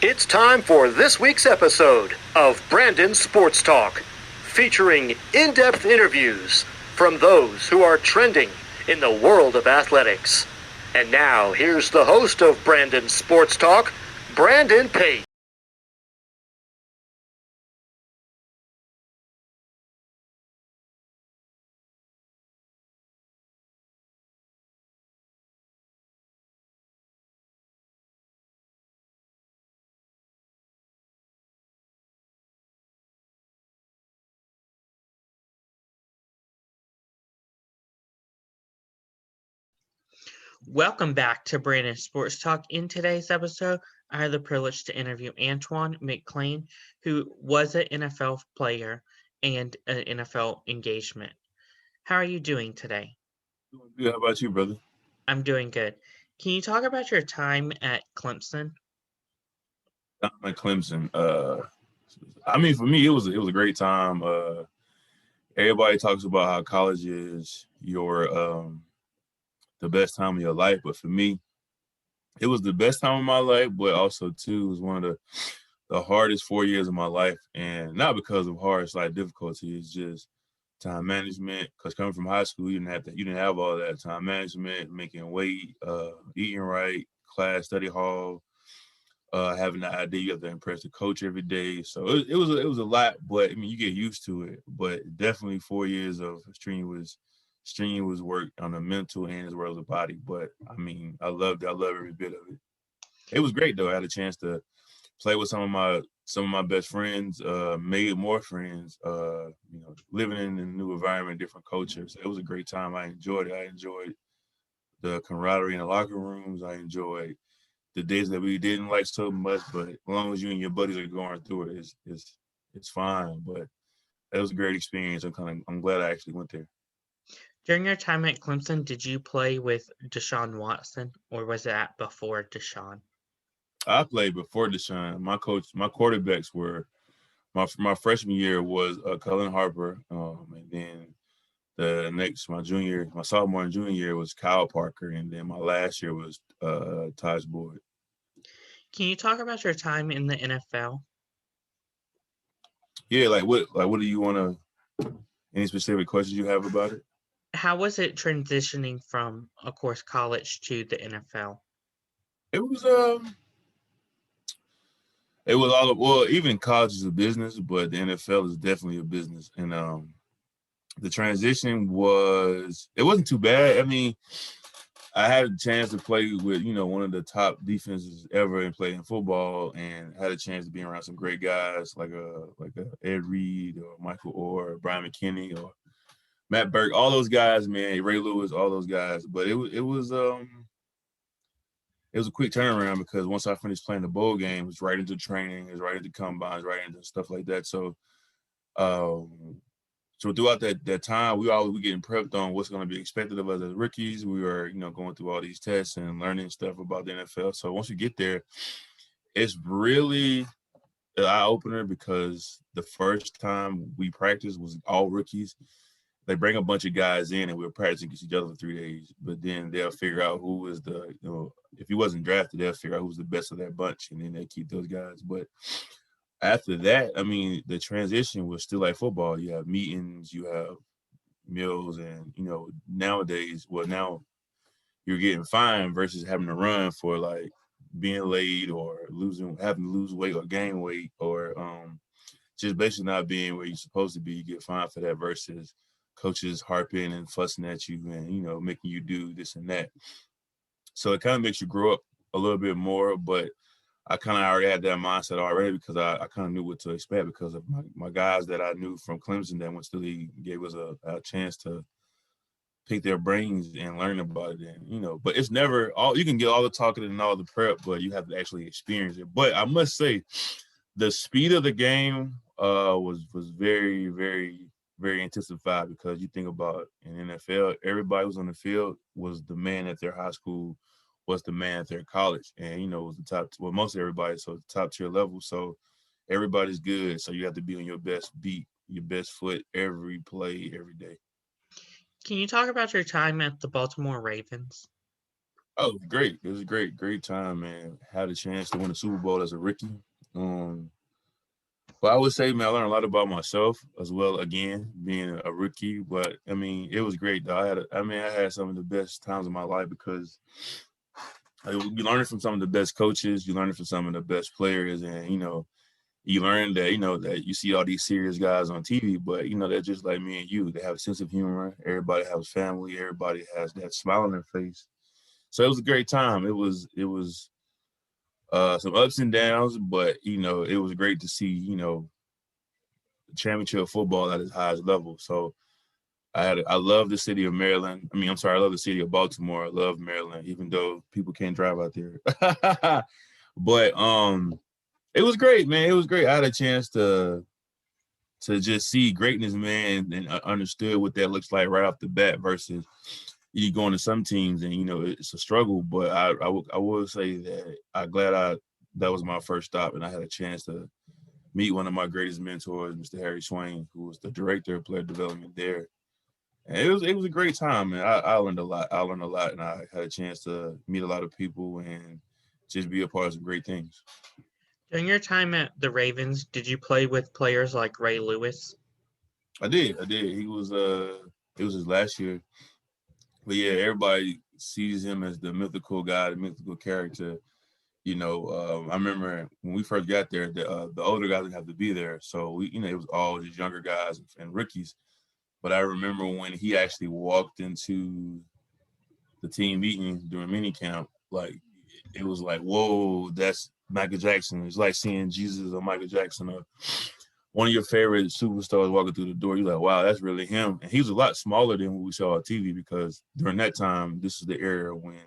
It's time for this week's episode of Brandon Sports Talk, featuring in-depth interviews from those who are trending in the world of athletics. And now, here's the host of Brandon Sports Talk, Brandon Pate. Welcome back to Brandon Sports Talk. In today's episode, I had the privilege to interview Antonie McClain, who was an NFL player and an NFL engagement. How are you doing today? Doing good. How about you, brother? I'm doing good. Can you talk about your time at Clemson? I'm at Clemson. I mean, for me, it was a great time. Everybody talks about how college is the best time of your life, but for me, it was the best time of my life, but also too, it was one of the hardest 4 years of my life, and not because of hard, it's like difficulty. It's just time management. Because coming from high school, you didn't have all that time management, making weight, eating right, class, study hall. Having the idea you have to impress the coach every day. So it was a lot, but I mean you get used to it. But definitely 4 years of strenuous work on the mental and as well as the body. But I mean I loved it. I love every bit of it. It was great though. I had a chance to play with some of my best friends, made more friends, living in a new environment, different cultures. It was a great time. I enjoyed it. I enjoyed the camaraderie in the locker rooms. I enjoyed the days that we didn't like so much, but as long as you and your buddies are going through it, it's fine. But it was a great experience. I'm glad I actually went there. During your time at Clemson, did you play with Deshaun Watson, or was that before Deshaun? I played before Deshaun. My quarterbacks were my freshman year was Cullen Harper, and then my sophomore and junior year was Kyle Parker, and then my last year was Taj Boyd. Can you talk about your time in the NFL? Yeah, like what do you want to? Any specific questions you have about it? How was it transitioning from, of course, college to the NFL? It was It was even college is a business, but the NFL is definitely a business. And the transition it wasn't too bad. I mean, I had a chance to play with, one of the top defenses ever in playing football, and had a chance to be around some great guys like Ed Reed or Michael Orr, Brian McKinney or Matt Burke, all those guys, man, Ray Lewis, all those guys. But it was a quick turnaround because once I finished playing the bowl game, it was right into training, it was right into combines, right into stuff like that. Um, so throughout that time, we getting prepped on what's going to be expected of us as rookies. We were, going through all these tests and learning stuff about the NFL. So once you get there, it's really an eye opener because the first time we practiced was all rookies. They bring a bunch of guys in and we were practicing against each other for 3 days, but then they'll figure out who is if he wasn't drafted, they'll figure out who's the best of that bunch, and then they keep those guys. But after that, I mean, the transition was still like football. You have meetings, you have meals, and nowadays, now you're getting fined versus having to run for like being late or having to lose weight or gain weight or just basically not being where you're supposed to be. You get fined for that versus coaches harping and fussing at you and making you do this and that. So it kind of makes you grow up a little bit more, but I kind of already had that mindset already because I kind of knew what to expect because of my guys that I knew from Clemson that went to the league gave us a chance to pick their brains and learn about it. And, but it's never all, you can get all the talking and all the prep, but you have to actually experience it. But I must say the speed of the game was very, very, very intensified because you think about in NFL, everybody who's on the field was the man at their high school, was the man at their college, and was the top. Well, most everybody, so top tier level. So everybody's good. So you have to be on your best beat, your best foot every play, every day. Can you talk about your time at the Baltimore Ravens? Oh, it was great. It was a great time, man. Had a chance to win a Super Bowl as a rookie. Um, but I would say, man, I learned a lot about myself as well. Again, being a rookie, but I mean, it was great. Though I had some of the best times of my life because you learning from some of the best coaches, you learning from some of the best players, and you learn that that you see all these serious guys on TV, but they're just like me and you. They have a sense of humor. Everybody has family. Everybody has that smile on their face. So it was a great time. It was some ups and downs, but it was great to see championship football at its highest level. So I love the city of Maryland. I mean, I'm sorry, I love the city of Baltimore. I love Maryland, even though people can't drive out there. But it was great, man. It was great. I had a chance to just see greatness, man, and understood what that looks like right off the bat versus you going to some teams and it's a struggle. But I will say that I'm glad that was my first stop and I had a chance to meet one of my greatest mentors, Mr. Harry Swain, who was the director of player development there. And it was a great time, man. I learned a lot. I learned a lot, and I had a chance to meet a lot of people and just be a part of some great things. During your time at the Ravens, did you play with players like Ray Lewis? I did. He was it was his last year. But yeah, everybody sees him as the mythical guy, the mythical character. I remember when we first got there, the older guys didn't have to be there, so it was all these younger guys and rookies. But I remember when he actually walked into the team meeting during minicamp, like it was like, whoa, that's Michael Jackson. It's like seeing Jesus or Michael Jackson or one of your favorite superstars walking through the door. You're like, wow, that's really him. And he was a lot smaller than what we saw on TV because during that time, this is the era when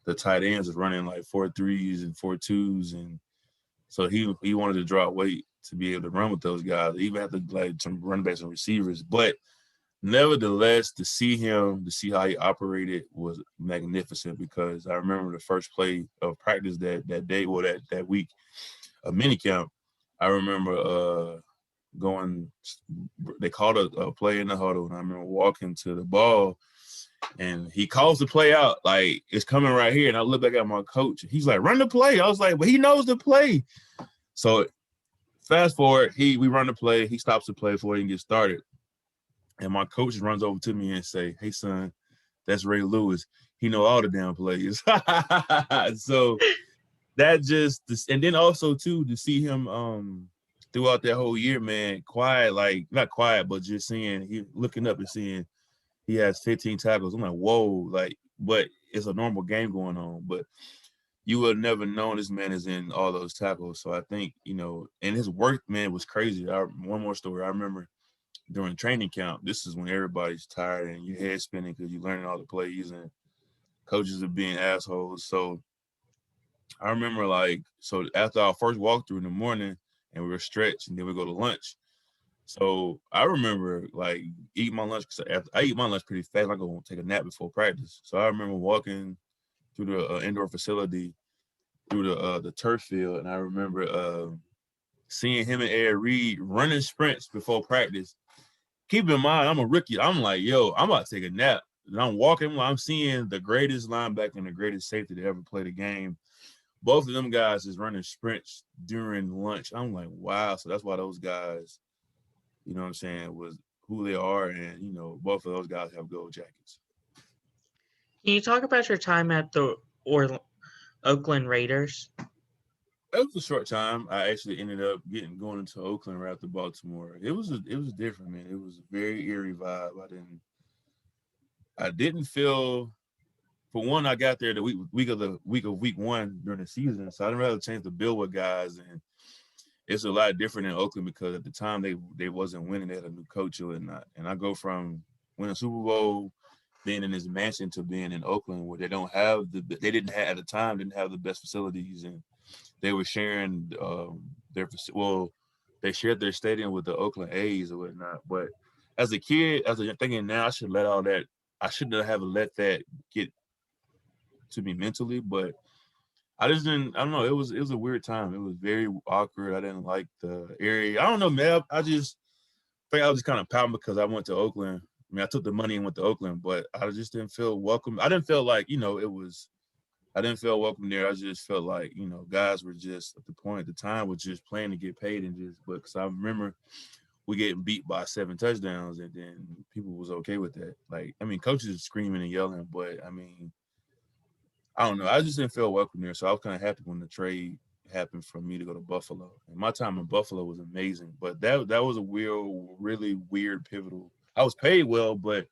the tight ends was running like 4.3s and 4.2s. And so he wanted to drop weight to be able to run with those guys. He even had to like some running backs and receivers. But nevertheless, to see how he operated was magnificent because I remember the first play of practice that day, or that week of minicamp. I remember going, they called a play in the huddle, and I remember walking to the ball, and he calls the play out like it's coming right here, and I look back at my coach, and he's like, "Run the play." I was like, "But he knows the play." So fast forward, we run the play, he stops the play before he can get started. And my coach runs over to me and say, "Hey, son, that's Ray Lewis. He know all the damn plays." So that just, and then also too to see him throughout that whole year, man, quiet, like not quiet, but just seeing he looking up and seeing he has 15 tackles. I'm like, whoa, like, but it's a normal game going on, but you would have never known this man is in all those tackles. So I think and his work, man, was crazy. One more story. I remember during training camp, this is when everybody's tired and your head spinning because you're learning all the plays and coaches are being assholes. So I remember so after our first walkthrough in the morning and we were stretched and then we go to lunch. So I remember like eating my lunch because after I eat my lunch pretty fast. I go take a nap before practice. So I remember walking through the indoor facility through the turf field, and I remember seeing him and Ed Reed running sprints before practice. Keep in mind, I'm a rookie. I'm like, yo, I'm about to take a nap. And I'm walking, I'm seeing the greatest linebacker and the greatest safety to ever play the game. Both of them guys is running sprints during lunch. I'm like, wow. So that's why those guys, you know what I'm saying, was who they are. And, both of those guys have gold jackets. Can you talk about your time at the Oakland Raiders? It was a short time. I actually ended up going into Oakland right after Baltimore. It was different, man. It was a very eerie vibe. I didn't feel, for one, I got there the week of week one during the season, so I didn't really have a chance to build with guys, and it's a lot different in Oakland because at the time they wasn't winning. They had a new coach and whatnot. And I go from winning a Super Bowl, being in this mansion, to being in Oakland where they didn't have the best facilities, and they were sharing they shared their stadium with the Oakland A's or whatnot. But as a kid, thinking now, I shouldn't have let that get to me mentally, but I don't know. It was a weird time. It was very awkward. I didn't like the area. I don't know, man. I just think I was just kind of pouting because I went to Oakland. I mean, I took the money and went to Oakland, but I just didn't feel welcome. I didn't feel like, it was I didn't feel welcome there. I just felt like, guys were just at the point at the time was just playing to get paid but because I remember we getting beat by 7 touchdowns and then people was okay with that. Like, I mean, coaches screaming and yelling, but I mean, I don't know. I just didn't feel welcome there. So I was kind of happy when the trade happened for me to go to Buffalo. And my time in Buffalo was amazing, but that was a really weird, pivotal. I was paid well, but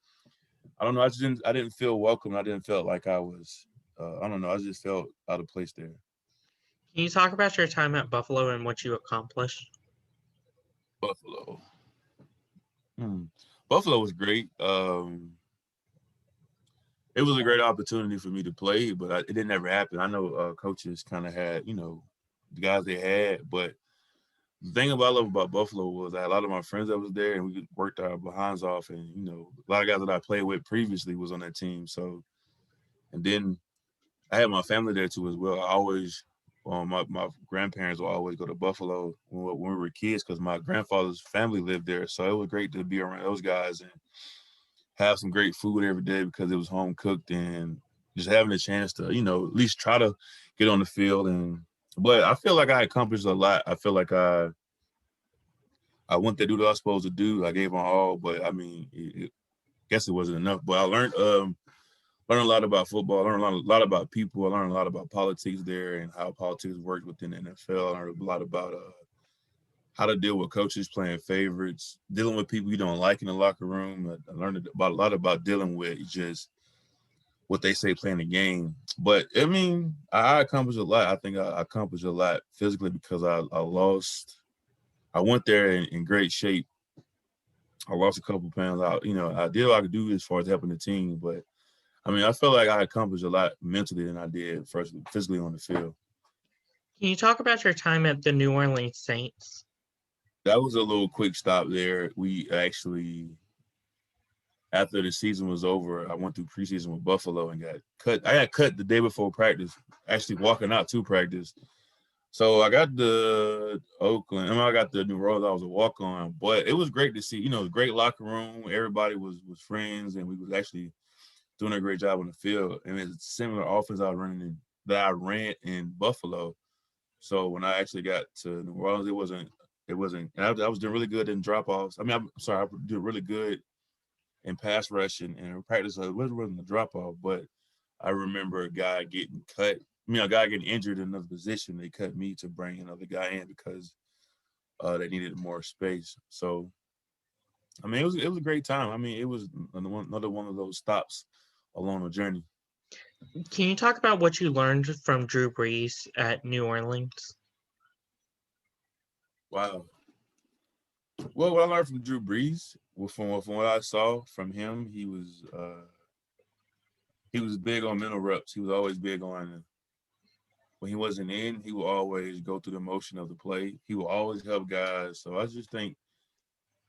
I don't know. I didn't feel welcome. I didn't feel like I was. I don't know. I just felt out of place there. Can you talk about your time at Buffalo and what you accomplished? Buffalo. Buffalo was great. It was a great opportunity for me to play, but it didn't ever happen. I know coaches kind of had, the guys they had, but the thing I love about Buffalo was I had a lot of my friends that was there, and we worked our behinds off, and a lot of guys that I played with previously was on that team. So, and then I had my family there too as well. I always, my grandparents would always go to Buffalo when we were kids because my grandfather's family lived there. So it was great to be around those guys and have some great food every day because it was home cooked and just having a chance to, at least try to get on the field. But I feel like I accomplished a lot. I feel like I went there to do what I was supposed to do. I gave my all, but I mean, I guess it wasn't enough. But I learned a lot about football. I learned a lot about people. I learned a lot about politics there and how politics works within the NFL. I learned a lot about how to deal with coaches playing favorites, dealing with people you don't like in the locker room. I learned a lot about dealing with just what they say playing the game. But, I mean, I accomplished a lot. I think I accomplished a lot physically because I lost. I went there in great shape. I lost a couple pounds. I did what I could do as far as helping the team. But, I mean, I felt like I accomplished a lot mentally than I did physically on the field. Can you talk about your time at the New Orleans Saints? That was a little quick stop there. We actually, after the season was over, I went through preseason with Buffalo and got cut. I got cut the day before practice, actually walking out to practice. So I got the Oakland. I got the New Orleans. I was a walk-on, but it was great to see. It was a great locker room. Everybody was friends, and we was actually doing a great job on the field. And it's a similar offense that I ran in Buffalo. So when I actually got to New Orleans, it wasn't. And I was doing really good in drop-offs. I did really good in pass rushing and practice. It wasn't a drop-off, but I remember a guy getting cut. A guy getting injured in another position. They cut me to bring another guy in because they needed more space. So, I mean, it was a great time. I mean, it was another one of those stops along the journey. Can you talk about what you learned from Drew Brees at New Orleans? Wow. Well, what I learned from Drew Brees, from what I saw from him, he was big on mental reps. He was always big on when he wasn't in, he would always go through the motion of the play. He would always help guys. So I just think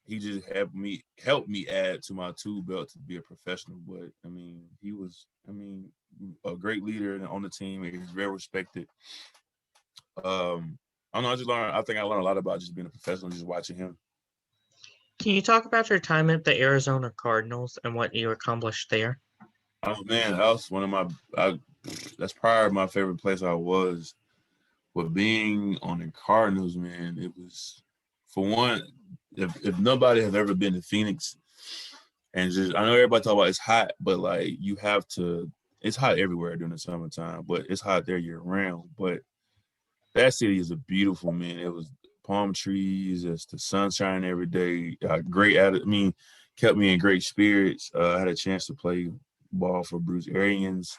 he just helped me add to my tool belt to be a professional. But I mean, he was a great leader on the team. He was very respected. I don't know. I think I learned a lot about just being a professional, just watching him. Can you talk about your time at the Arizona Cardinals and what you accomplished there? Oh man, that was one of that's probably my favorite place I was. But being on the Cardinals, man, it was, for one, if nobody has ever been to Phoenix, and just, I know everybody talk about it's hot, but like it's hot everywhere during the summertime, but it's hot there year round. But that city is a beautiful, man. It was palm trees, it's the sunshine every day. Kept me in great spirits. I had a chance to play ball for Bruce Arians.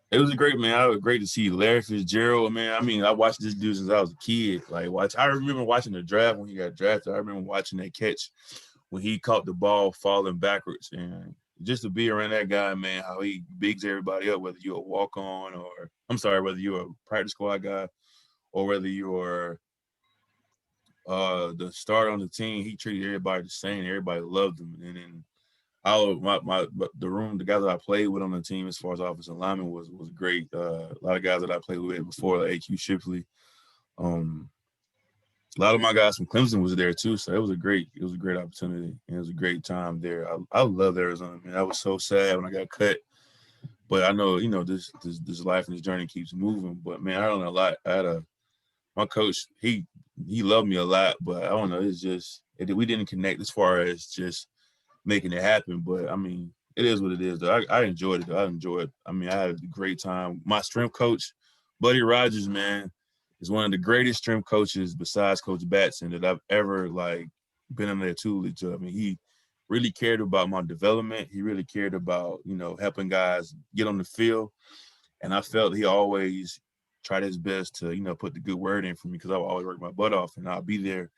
It was great, man. It was great to see Larry Fitzgerald, man. I watched this dude since I was a kid. I remember watching the draft when he got drafted. I remember watching that catch when he caught the ball falling backwards. And just to be around that guy, man, how he bigs everybody up, whether you're a walk-on whether you're a practice squad guy or whether you're the starter on the team, he treated everybody the same. Everybody loved him. And then the guys that I played with on the team as far as offensive lineman was great. A lot of guys that I played with before, like AQ Shipley. A lot of my guys from Clemson was there too, so it was a great opportunity. And it was a great time there. I loved Arizona, man. I was so sad when I got cut. But I know, this life and this journey keeps moving. But man, I learned a lot. My coach, he loved me a lot, but I don't know, it's just we didn't connect as far as just making it happen. But I mean, it is what it is. Though. I enjoyed it. Though. I enjoyed. I mean, I had a great time. My strength coach, Buddy Rogers, man, is one of the greatest strength coaches besides Coach Batson that I've ever been in their tutelage. I mean, he really cared about my development. He really cared about helping guys get on the field, and I felt he always tried his best to put the good word in for me because I would always work my butt off, and I'll be there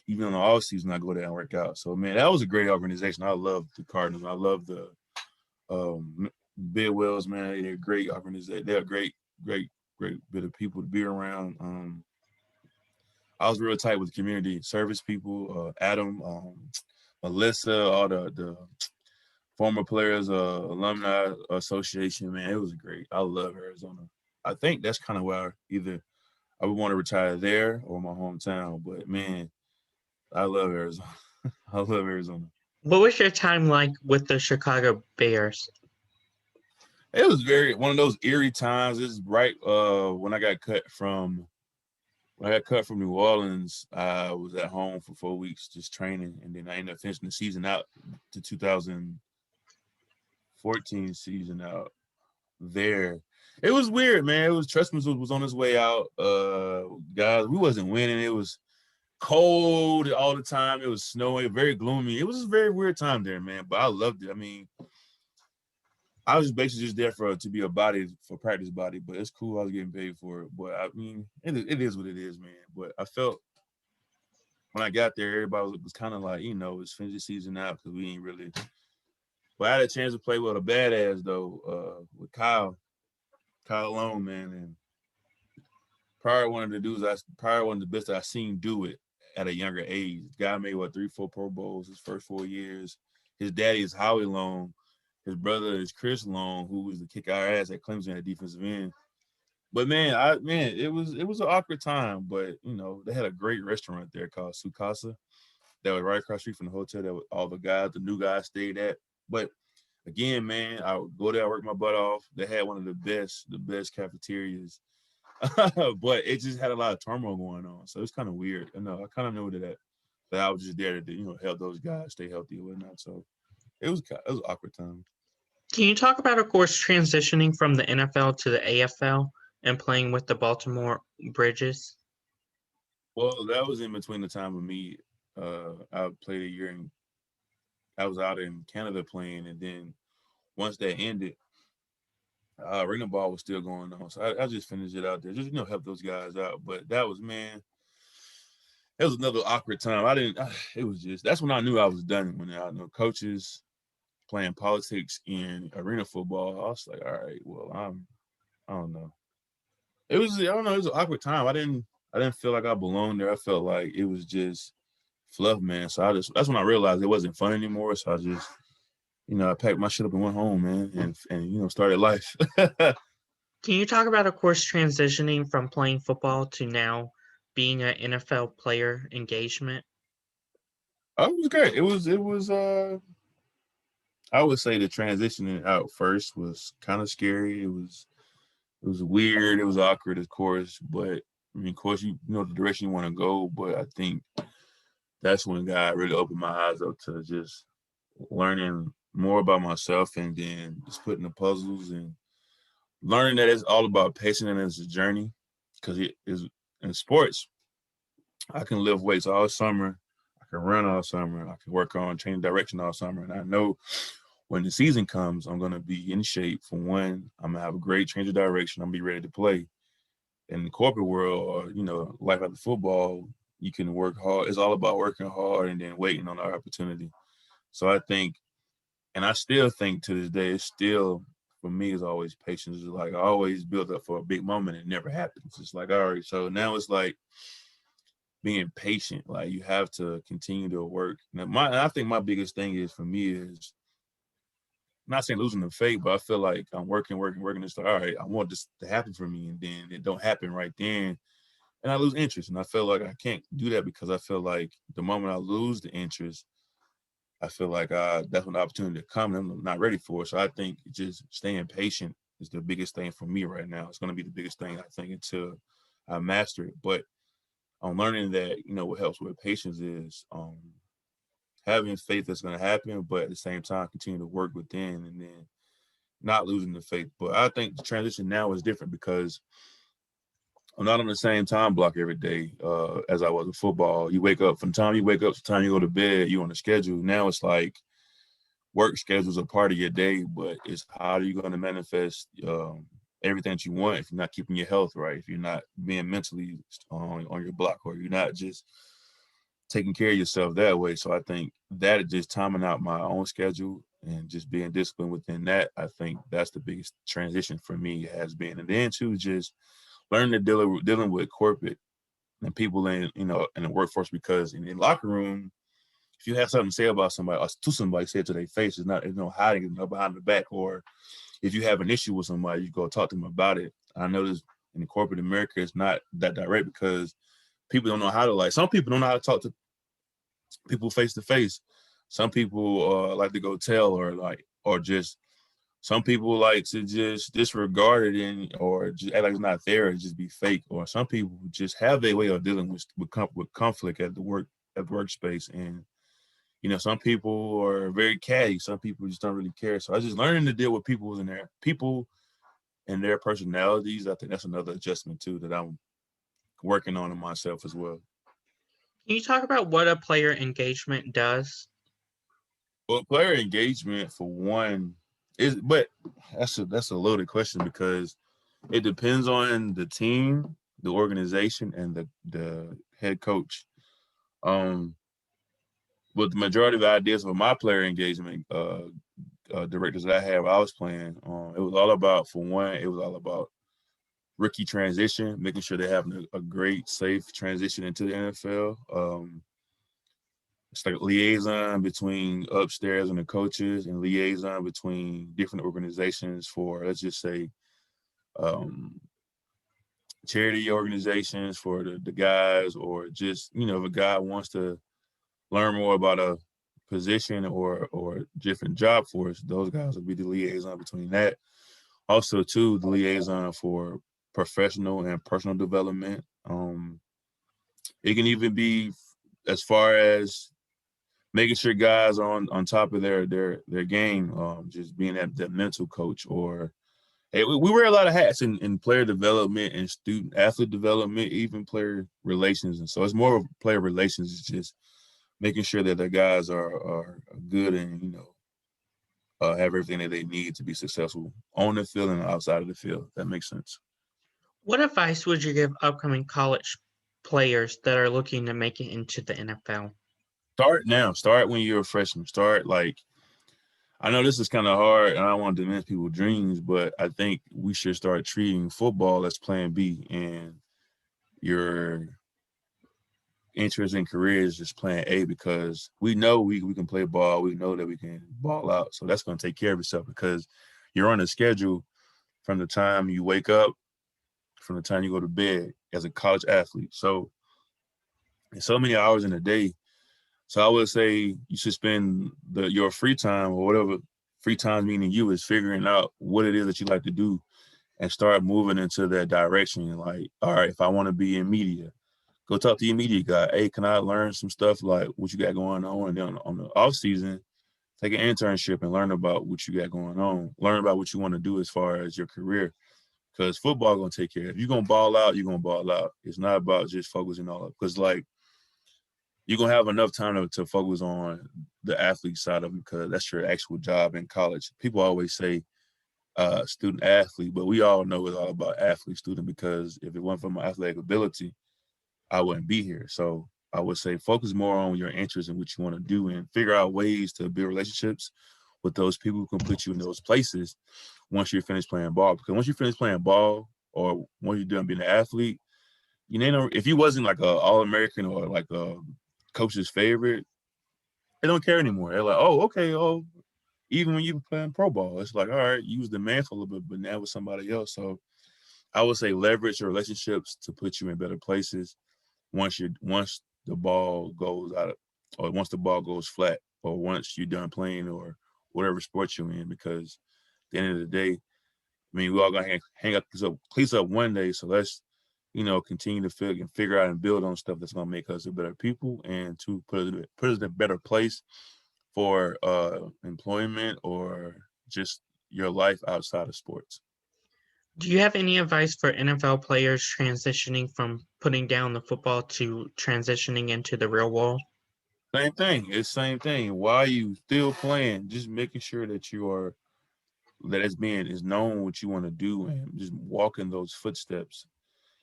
even in the off season. I go there and work out. So man, that was a great organization. I love the Cardinals. I love the Bidwells, man. They're a great organization. They're a great bit of people to be around. I was real tight with the community service people, Adam, Melissa, all the former players, alumni association, man. It was great. I love Arizona. I think that's kind of where either I would want to retire there or my hometown. But man, I love Arizona. I love Arizona. What was your time like with the Chicago Bears? It was one of those eerie times. It's right when I got cut from New Orleans. I was at home for 4 weeks just training, and then I ended up finishing the season out, the 2014 season out there. It was weird, man. It was Trustman was on his way out. Guys, we wasn't winning. It was cold all the time. It was snowing, very gloomy. It was a very weird time there, man. But I loved it. I mean, I was basically just there to be a body, for practice body, but it's cool. I was getting paid for it. But I mean, it is what it is, man. But I felt when I got there, everybody was kind of like, it's finish the season out because we ain't really. But I had a chance to play with a badass though, with Kyle Long, man, and probably one of the best I seen do it at a younger age. The guy made 3-4 Pro Bowls his first 4 years. His daddy is Howie Long. His brother is Chris Long, who was the kick our ass at Clemson at defensive end. But man, it was an awkward time. But they had a great restaurant there called Sukasa that was right across the street from the hotel that all the new guys stayed at. But again, man, I would go there, work my butt off. They had one of the best cafeterias. But it just had a lot of turmoil going on. So it's kind of weird. I kind of knew that I was just there to help those guys stay healthy and whatnot. So it was an awkward time. Can you talk about, of course, transitioning from the NFL to the AFL and playing with the Baltimore Bridges? Well, that was in between the time of me. I played a year I was out in Canada playing, and then once that ended, arena ball was still going on. So I just finished it out there, just help those guys out. But that was, man, it was another awkward time. It was just, that's when I knew I was done. When I know coaches playing politics in arena football, I was like, all right, well, I don't know. It was an awkward time. I didn't feel like I belonged there. I felt like it was just fluff, man. So that's when I realized it wasn't fun anymore. So I just, I packed my shit up and went home, man, and started life. Can you talk about, of course, transitioning from playing football to now being an NFL player engagement? Oh, it was great. It was I would say the transitioning out first was kind of scary. It was weird. It was awkward, of course, but I mean, of course, you know the direction you want to go. But I think that's when God really opened my eyes up to just learning more about myself, and then just putting the puzzles and learning that it's all about patience and it's a journey. Because it is in sports, I can lift weights all summer, I can run all summer, I can work on change direction all summer, and I know when the season comes, I'm gonna be in shape. For one, I'm gonna have a great change of direction. I'm gonna be ready to play. In the corporate world, or life after football, you can work hard. It's all about working hard and then waiting on our opportunity. So I think, and I still think to this day, it's still, for me, is always patience. It's like I always build up for a big moment and it never happens. It's like, all right, so now it's like being patient. Like you have to continue to work. Now, I think my biggest thing is for me is, I'm not saying losing the faith, but I feel like I'm working. It's like, all right, I want this to happen for me, and then it don't happen right then, and I lose interest. And I feel like I can't do that because I feel like the moment I lose the interest, I feel like that's when the opportunity to come, and I'm not ready for it. So I think just staying patient is the biggest thing for me right now. It's going to be the biggest thing, I think, until I master it. But I'm learning that, what helps with patience is having faith that's going to happen, but at the same time, continue to work within and then not losing the faith. But I think the transition now is different because I'm not on the same time block every day as I was in football. You wake up, from the time you wake up to the time you go to bed, you're on a schedule. Now it's like work schedule's a part of your day, but it's how are you going to manifest everything that you want if you're not keeping your health right, if you're not being mentally on your block, or you're not just taking care of yourself that way. So I think that is just timing out my own schedule and just being disciplined within that. I think that's the biggest transition for me has been. And then too, just learning to dealing with corporate and people in the workforce, because in the locker room, if you have something to say about somebody or to somebody, say it to their face. It's no hiding it behind the back. Or if you have an issue with somebody, you go talk to them about it. I notice in the corporate America, it's not that direct because people don't know how to, some people don't know how to talk to people face to face. Some people like to go tell, or just some people like to just disregard it or just act like it's not there and just be fake. Or some people just have their way of dealing with conflict at the workspace. And some people are very catty. Some people just don't really care. So I was just learning to deal with people and their personalities. I think that's another adjustment too that I'm working on in myself as well. Can you talk about what a player engagement does? Well, player engagement for one but that's a loaded question because it depends on the team, the organization, and the head coach. But the majority of the ideas for my player engagement directors that I had while I was playing, it was all about, for one, it was all about rookie transition, making sure they're having a great, safe transition into the NFL. It's like a liaison between upstairs and the coaches, and liaison between different organizations for, let's just say, charity organizations for the guys, or just, if a guy wants to learn more about a position or different job force, those guys will be the liaison between that. Also, too, the liaison for professional and personal development. It can even be as far as making sure guys are on top of their game, just being that mental coach. Or hey, we wear a lot of hats in player development and student athlete development, even player relations. And so it's more of player relations. It's just making sure that the guys are good and, have everything that they need to be successful on the field and outside of the field. That makes sense. What advice would you give upcoming college players that are looking to make it into the NFL? Start now. Start when you're a freshman. Start I know this is kind of hard and I don't want to diminish people's dreams, but I think we should start treating football as plan B, and your interest in career is just plan A, because we know we can play ball. We know that we can ball out. So that's going to take care of itself, because you're on a schedule from the time you wake up, from the time you go to bed as a college athlete. So there's so many hours in a day. So I would say you should spend your free time, or whatever free time meaning you is, figuring out what it is that you like to do and start moving into that direction. Like, all right, if I want to be in media, go talk to your media guy. Hey, can I learn some stuff like what you got going on? And then on the off season, take an internship and learn about what you got going on. Learn about what you want to do as far as your career, because football gonna take care of it. If you're gonna ball out, you're gonna ball out. It's not about just focusing all up, because you're gonna have enough time to focus on the athlete side of it, because that's your actual job in college. People always say student athlete, but we all know it's all about athlete student, because if it wasn't for my athletic ability, I wouldn't be here. So I would say focus more on your interests and what you want to do, and figure out ways to build relationships with those people who can put you in those places once you're finished playing ball. Because once you finish playing ball, or once you're done being an athlete, if you wasn't like a All-American or like a coach's favorite, they don't care anymore. They're like, oh, okay, even when you were playing pro ball, it's like, all right, you was the man for a little bit, but now with somebody else. So I would say leverage your relationships to put you in better places once the ball goes out of, or once the ball goes flat, or once you're done playing or whatever sport you're in. Because at the end of the day, I mean, we all gonna hang up cleats up one day. So let's, continue to figure out and build on stuff that's gonna make us a better people and to put us in a better place for employment or just your life outside of sports. Do you have any advice for NFL players transitioning from putting down the football to transitioning into the real world? Same thing. It's same thing. While you still playing, just making sure that is known what you want to do and just walking those footsteps.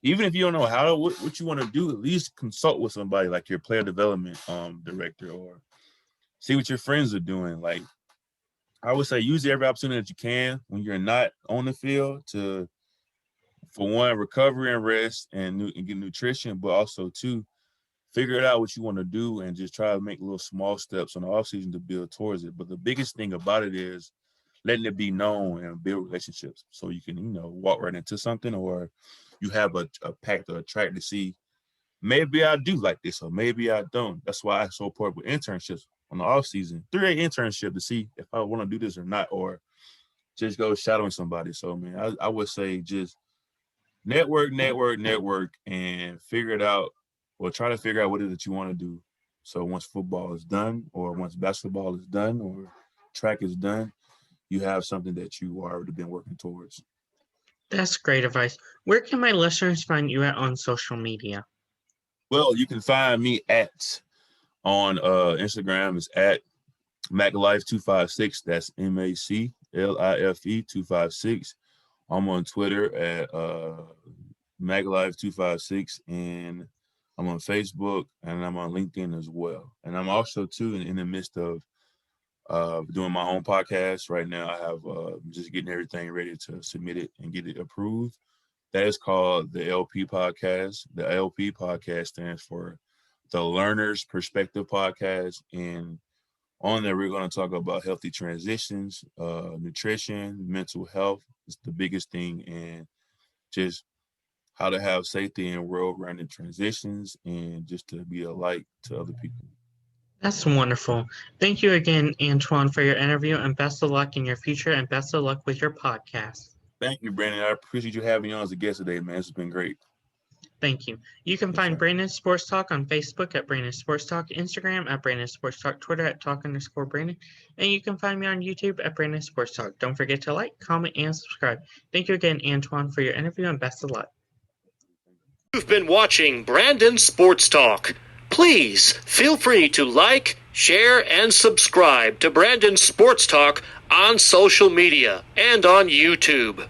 Even if you don't know what you want to do, at least consult with somebody like your player development director, or see what your friends are doing. Like, I would say use every opportunity that you can when you're not on the field to, for one, recovery and rest and get nutrition, but also two, figure out what you want to do and just try to make little small steps on the offseason to build towards it. But the biggest thing about it is letting it be known and build relationships so you can, walk right into something, or you have a pact or a track to see, maybe I do like this or maybe I don't. That's why it's so important with internships on the off season. 3-day internship to see if I want to do this or not, or just go shadowing somebody. So, man, I would say just network, and figure it out, or try to figure out what it is that you want to do. So once football is done, or once basketball is done, or track is done, you have something that you already been working towards. That's great advice. Where can my listeners find you on social media? Well, you can find me on Instagram. It's at MacLife256. That's MACLIFE 256. I'm on Twitter at MacLife256, and I'm on Facebook, and I'm on LinkedIn as well. And I'm also too in the midst of doing my own podcast right now. I have just getting everything ready to submit it and get it approved. That is called the LP Podcast. The LP Podcast stands for the Learner's Perspective Podcast. And on there, we're going to talk about healthy transitions, nutrition, mental health is the biggest thing, and just how to have safety and world-rounded transitions, and just to be a light to other people. That's wonderful. Thank you again, Antoine, for your interview, and best of luck in your future, and best of luck with your podcast. Thank you, Brandon. I appreciate you having me on as a guest today, man. It's been great. Thank you. You can find Brandon Sports Talk on Facebook at Brandon Sports Talk, Instagram at Brandon Sports Talk, Twitter at Talk_Brandon, and you can find me on YouTube at Brandon Sports Talk. Don't forget to like, comment, and subscribe. Thank you again, Antoine, for your interview, and best of luck. You've been watching Brandon Sports Talk. Please feel free to like, share, and subscribe to Brandon Sports Talk on social media and on YouTube.